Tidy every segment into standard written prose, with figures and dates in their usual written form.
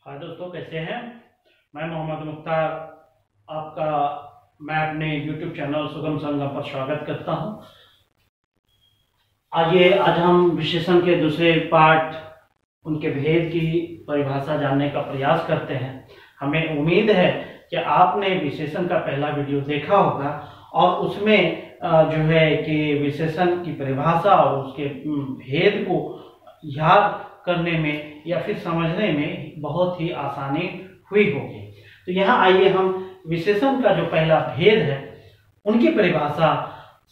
हाय दोस्तों, कैसे हैं। मैं मोहम्मद मुख्तार आपका मैं अपने YouTube चैनल सुगम संगम पर स्वागत करता हूं। आज हम विशेषण के दूसरे पार्ट उनके भेद की परिभाषा जानने का प्रयास करते हैं। हमें उम्मीद है कि आपने विशेषण का पहला वीडियो देखा होगा और उसमें जो है कि विशेषण की परिभाषा और उसके भेद को याद करने में या फिर समझने में बहुत ही आसानी हुई होगी। तो यहाँ आइए हम विशेषण का जो पहला भेद है उनकी परिभाषा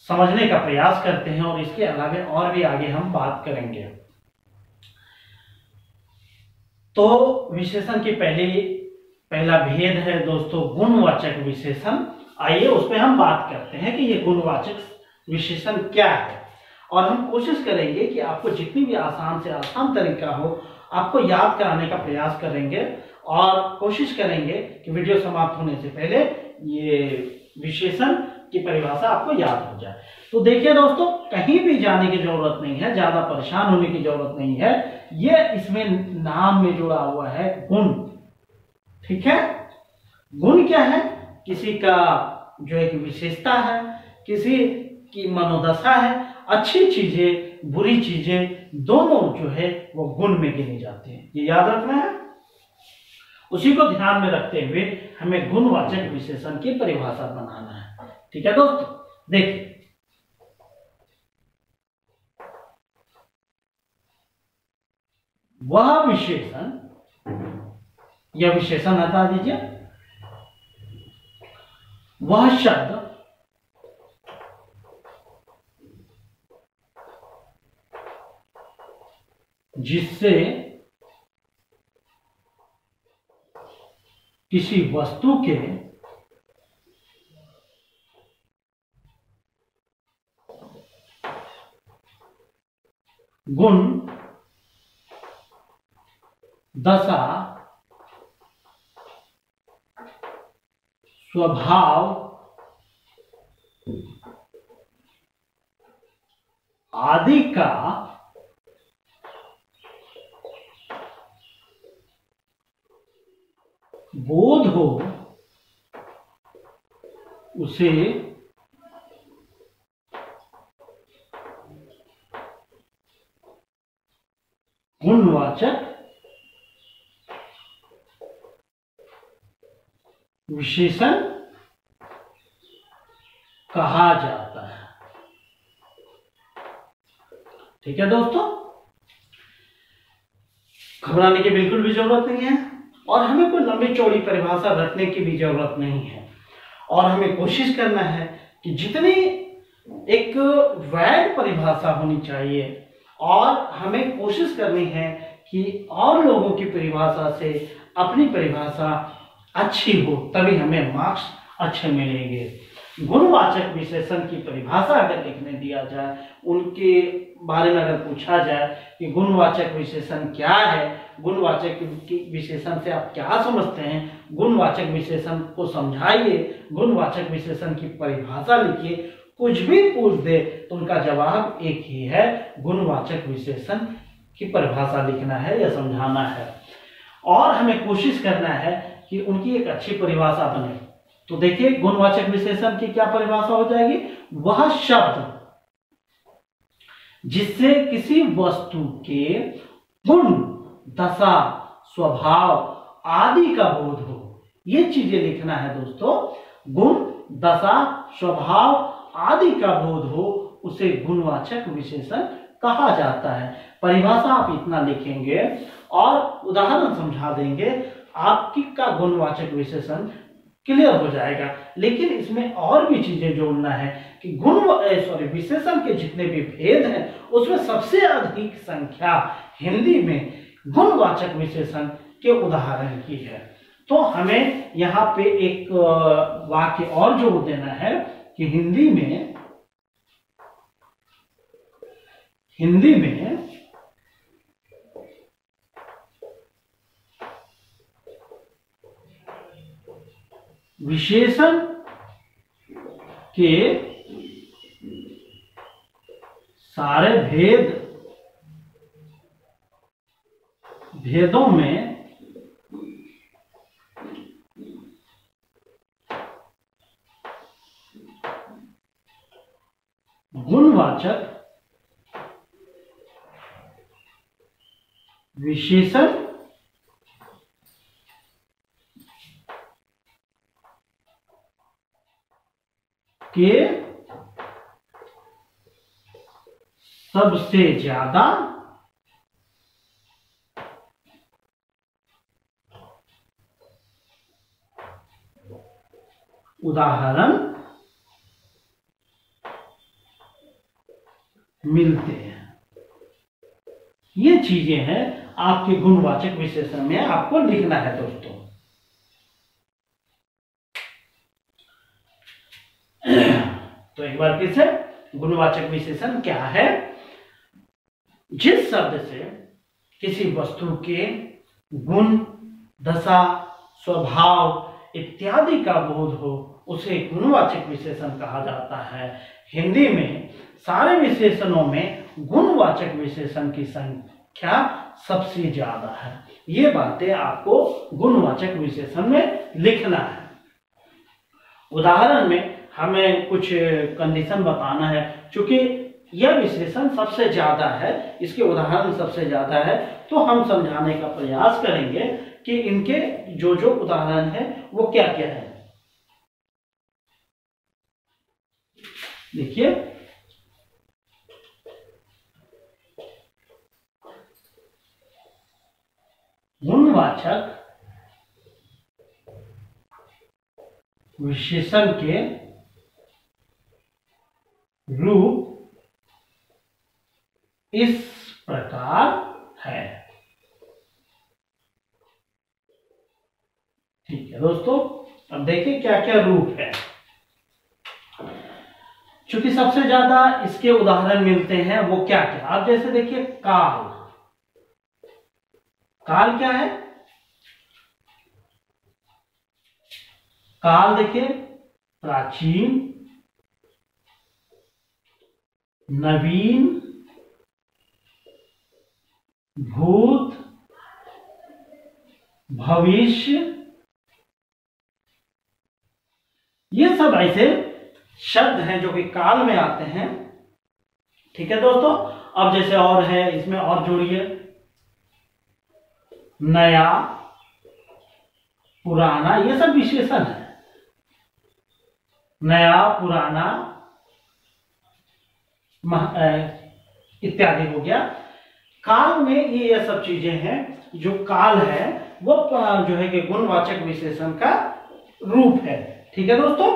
समझने का प्रयास करते हैं और इसके अलावा और भी आगे हम बात करेंगे। तो विशेषण की पहला भेद है दोस्तों गुणवाचक विशेषण। आइए उस पर हम बात करते हैं कि ये गुणवाचक विशेषण क्या है और हम कोशिश करेंगे कि आपको जितनी भी आसान से आसान तरीका हो आपको याद कराने का प्रयास करेंगे और कोशिश करेंगे कि वीडियो समाप्त होने से पहले ये विशेषण की परिभाषा आपको याद हो जाए। तो देखिए दोस्तों, कहीं भी जाने की जरूरत नहीं है, ज्यादा परेशान होने की जरूरत नहीं है। ये इसमें नाम में जुड़ा हुआ है गुण। ठीक है, गुण क्या है? किसी का जो है कि विशेषता है, किसी की मनोदशा है। अच्छी चीजें बुरी चीजें दोनों जो है वो गुण में गिनी जाती हैं, ये याद रखना है। उसी को ध्यान में रखते हुए हमें गुणवाचक विशेषण की परिभाषा बनाना है। ठीक है दोस्तों, देखिए वह विशेषण या विशेषण हटा दीजिए, वह शब्द जिससे किसी वस्तु के गुण, दशा, स्वभाव आदि का बोध हो उसे गुणवाचक विशेषण कहा जाता है। ठीक है दोस्तों, घबराने की बिल्कुल भी जरूरत नहीं है और हमें कोई लंबी चौड़ी परिभाषा रखने की भी जरूरत नहीं है और हमें कोशिश करना है कि जितनी एक वैध परिभाषा होनी चाहिए और हमें कोशिश करनी है कि और लोगों की परिभाषा से अपनी परिभाषा अच्छी हो, तभी हमें मार्क्स अच्छे मिलेंगे। गुणवाचक विशेषण की परिभाषा अगर लिखने दिया जाए, उनके बारे में अगर पूछा जाए कि गुणवाचक विशेषण क्या है, गुणवाचक विशेषण से आप क्या समझते हैं, गुणवाचक विशेषण को समझाइए, गुणवाचक विशेषण की परिभाषा लिखिए, कुछ भी पूछ दे तो उनका जवाब एक ही है, गुणवाचक विशेषण की परिभाषा लिखना है या समझाना है। और हमें कोशिश करना है कि उनकी एक अच्छी परिभाषा बने। तो देखिए गुणवाचक विशेषण की क्या परिभाषा हो जाएगी? वह शब्द जिससे किसी वस्तु के गुण, दशा, स्वभाव आदि का बोध हो। ये चीजें लिखना है दोस्तों। गुण, दशा, स्वभाव आदि का बोध हो उसे गुणवाचक विशेषण कहा जाता है। परिभाषा आप इतना लिखेंगे और उदाहरण समझा देंगे, आपकी का गुणवाचक विशेषण क्लियर हो जाएगा। लेकिन इसमें और भी चीजें जोड़ना है कि विशेषण के जितने भी भेद हैं उसमें सबसे अधिक संख्या हिंदी में गुणवाचक विशेषण के उदाहरण की है। तो हमें यहाँ पे एक वाक्य और जोड़ देना है कि हिंदी में विशेषण के सारे भेदों में विशेषण के सबसे ज्यादा उदाहरण मिलते हैं। ये चीजें हैं आपके गुणवाचक विशेषण में आपको लिखना है दोस्तों। तो एक बार फिर से गुणवाचक विशेषण क्या है? जिस शब्द से किसी वस्तु के गुण, दशा, स्वभाव इत्यादि का बोध हो उसे गुणवाचक विशेषण कहा जाता है। हिंदी में सारे विशेषणों में गुणवाचक विशेषण की संख्या सबसे ज्यादा है। ये बातें आपको गुणवाचक विशेषण में लिखना है। उदाहरण में हमें कुछ कंडीशन बताना है। क्योंकि यह विशेषण सबसे ज्यादा है, इसके उदाहरण सबसे ज्यादा है, तो हम समझाने का प्रयास करेंगे कि इनके जो जो उदाहरण है वो क्या क्या है। देखिए, गुणवाचक विशेषण के रूप इस प्रकार है। ठीक है दोस्तों, अब देखिए क्या क्या रूप है। चूंकि सबसे ज्यादा इसके उदाहरण मिलते हैं वो क्या क्या, आप जैसे देखिए काल। काल क्या है? काल देखिए प्राचीन, नवीन, भूत, भविष्य, ये सब ऐसे शब्द हैं जो कि काल में आते हैं। ठीक है दोस्तों, अब जैसे और है, इसमें और जोड़िए, नया, पुराना, ये सब विशेषण है। नया, पुराना इत्यादि हो गया। काल में ये सब चीजें हैं। जो काल है वो जो है कि गुणवाचक विशेषण का रूप है। ठीक है दोस्तों,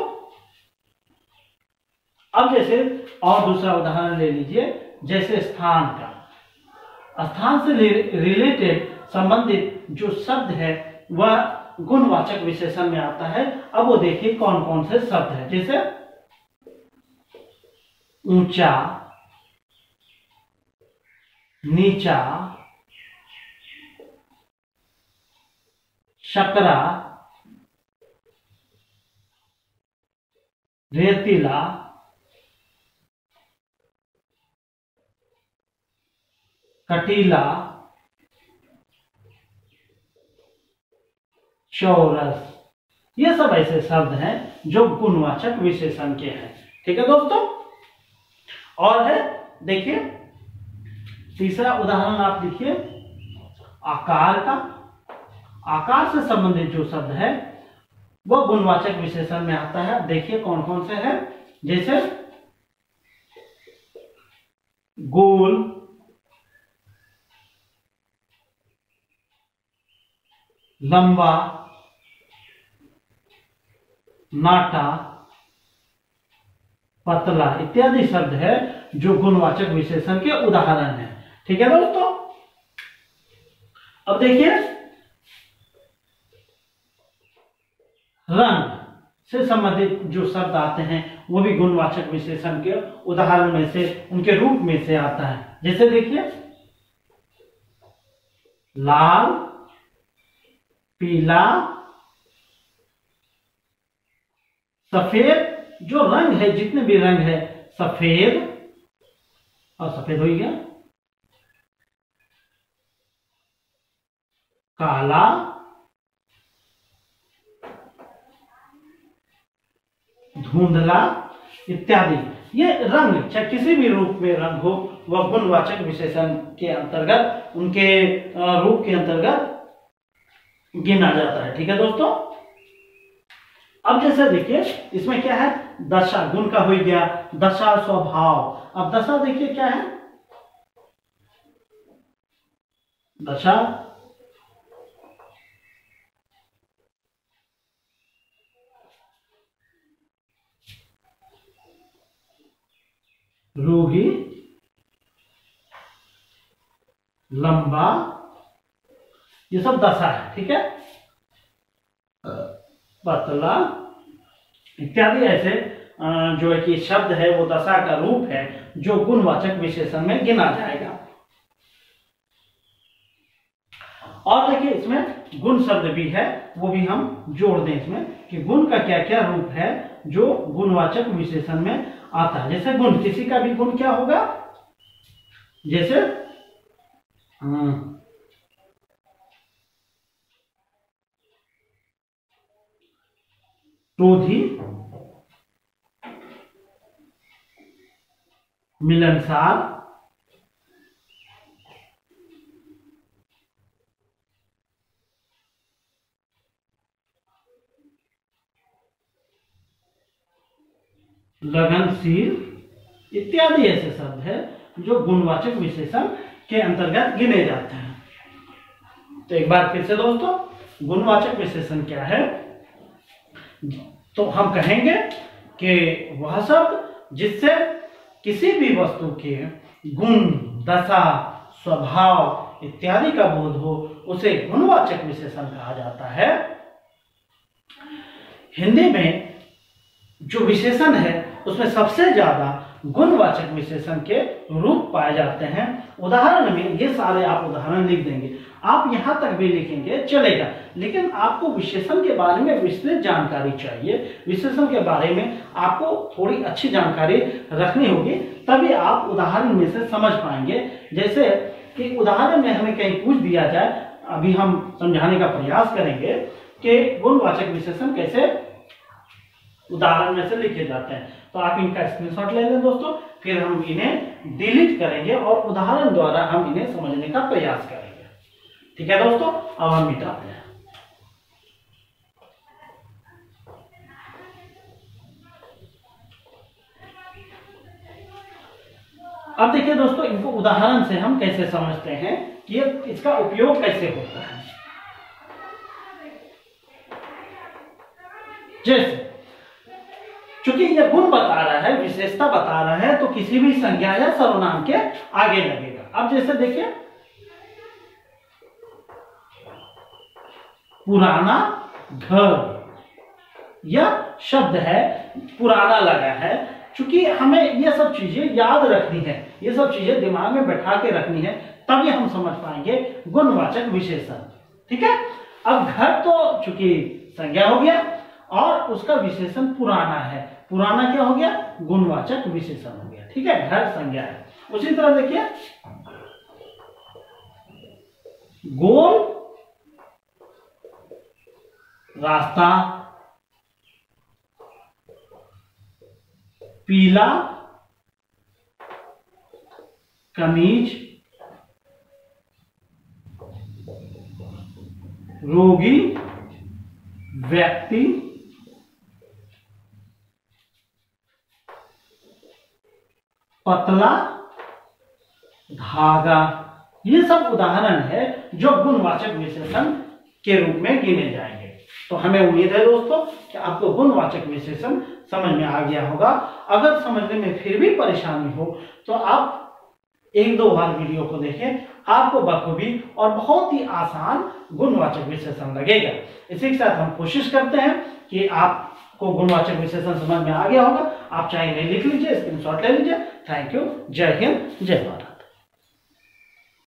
अब जैसे और दूसरा उदाहरण ले लीजिए, जैसे स्थान का। स्थान से रिलेटेड, संबंधित जो शब्द है वह गुणवाचक विशेषण में आता है। अब वो देखिए कौन कौन से शब्द है। जैसे ऊंचा, नीचा, शकरा, रेतीला, कटीला, चौरस, ये सब ऐसे शब्द हैं जो गुणवाचक विशेषण के हैं। ठीक है दोस्तों, और है देखिए तीसरा उदाहरण आप लिखिए आकार का। आकार से संबंधित जो शब्द है वह गुणवाचक विशेषण में आता है। देखिए कौन कौन से हैं। जैसे गोल, लंबा, नाटा, पतला इत्यादि शब्द है जो गुणवाचक विशेषण के उदाहरण हैं। ठीक है दोस्तों, अब देखिए रंग से संबंधित जो शब्द आते हैं वो भी गुणवाचक विशेषण के उदाहरण में से, उनके रूप में से आता है। जैसे देखिए लाल, पीला, सफेद, जो रंग है, जितने भी रंग है, सफेद, और सफेद हो गया, काला, धुंधला इत्यादि। ये रंग चाहे किसी भी रूप में रंग हो वह गुणवाचक विशेषण के अंतर्गत, उनके रूप के अंतर्गत गिना जाता है। ठीक है दोस्तों, अब जैसे देखिए इसमें क्या है, दशा गुण का हो गया, दशा स्वभाव। अब दशा देखिए क्या है, दशा रूही, लंबा, ये सब दशा है। ठीक है, पतला इत्यादि ऐसे जो है कि शब्द है वो दशा का रूप है जो गुणवाचक विशेषण में गिना जाएगा। और देखिए इसमें गुण शब्द भी है, वो भी हम जोड़ दें इसमें कि गुण का क्या क्या रूप है जो गुणवाचक विशेषण में आता है। जैसे गुण, किसी का भी गुण क्या होगा, जैसे क्रोधी, मिलनसार, लगनशील इत्यादि ऐसे शब्द है जो गुणवाचक विशेषण के अंतर्गत गिने जाते हैं। तो एक बार फिर से दोस्तों, गुणवाचक विशेषण क्या है, तो हम कहेंगे कि वह शब्द जिससे किसी भी वस्तु के गुण, दशा, स्वभाव इत्यादि का बोध हो उसे गुणवाचक विशेषण कहा जाता है। हिंदी में जो विशेषण है उसमें सबसे ज्यादा गुणवाचक विशेषण के रूप पाए जाते हैं। उदाहरण में ये सारे आप उदाहरण लिख देंगे, आप यहां तक भी लिखेंगे चलेगा, लेकिन आपको विशेषण के बारे में विस्तृत जानकारी चाहिए। विशेषण के बारे में आपको थोड़ी अच्छी जानकारी रखनी होगी, तभी आप उदाहरण में से समझ पाएंगे। जैसे कि उदाहरण में हमें कहीं पूछ दिया जाए, अभी हम समझाने का प्रयास करेंगे कि गुणवाचक विशेषण कैसे उदाहरण में से लिखे जाते हैं। तो आप इनका स्क्रीनशॉट ले लें दोस्तों, फिर हम इन्हें डिलीट करेंगे और उदाहरण द्वारा हम इन्हें समझने का प्रयास करेंगे। ठीक है दोस्तों, अब हम मिटाते हैं। अब देखिए दोस्तों, इनको उदाहरण से हम कैसे समझते हैं कि इसका उपयोग कैसे होता है। जैसे चूंकि यह गुण बता रहा है, विशेषता बता रहा है, तो किसी भी संज्ञा या सर्वनाम के आगे लगेगा। अब जैसे देखिए, पुराना घर, यह शब्द है पुराना लगा है। चूंकि हमें ये सब चीजें याद रखनी है, ये सब चीजें दिमाग में बैठा के रखनी है, तभी हम समझ पाएंगे गुणवाचक विशेषण। ठीक है, अब घर तो चूंकि संज्ञा हो गया और उसका विशेषण पुराना है, पुराना क्या हो गया, गुणवाचक विशेषण हो गया। ठीक है, घर संज्ञा है। उसी तरह देखिए, गोल रास्ता, पीला कमीज, रोगी व्यक्ति, पतला धागा, ये सब उदाहरण है जो गुणवाचक विशेषण के रूप में गिने जाएंगे। तो हमें उम्मीद है दोस्तों कि आपको गुणवाचक विशेषण समझ में आ गया होगा। अगर समझने में फिर भी परेशानी हो तो आप एक दो बार वीडियो को देखें, आपको बखूबी और बहुत ही आसान गुणवाचक विशेषण लगेगा। इसी के साथ हम कोशिश करते हैं कि आपको गुणवाचक विशेषण समझ में आ गया होगा। आप चाहे लिख लीजिए, स्क्रीनशॉट ले लीजिए। थैंक यू, जय हिंद, जय भारत।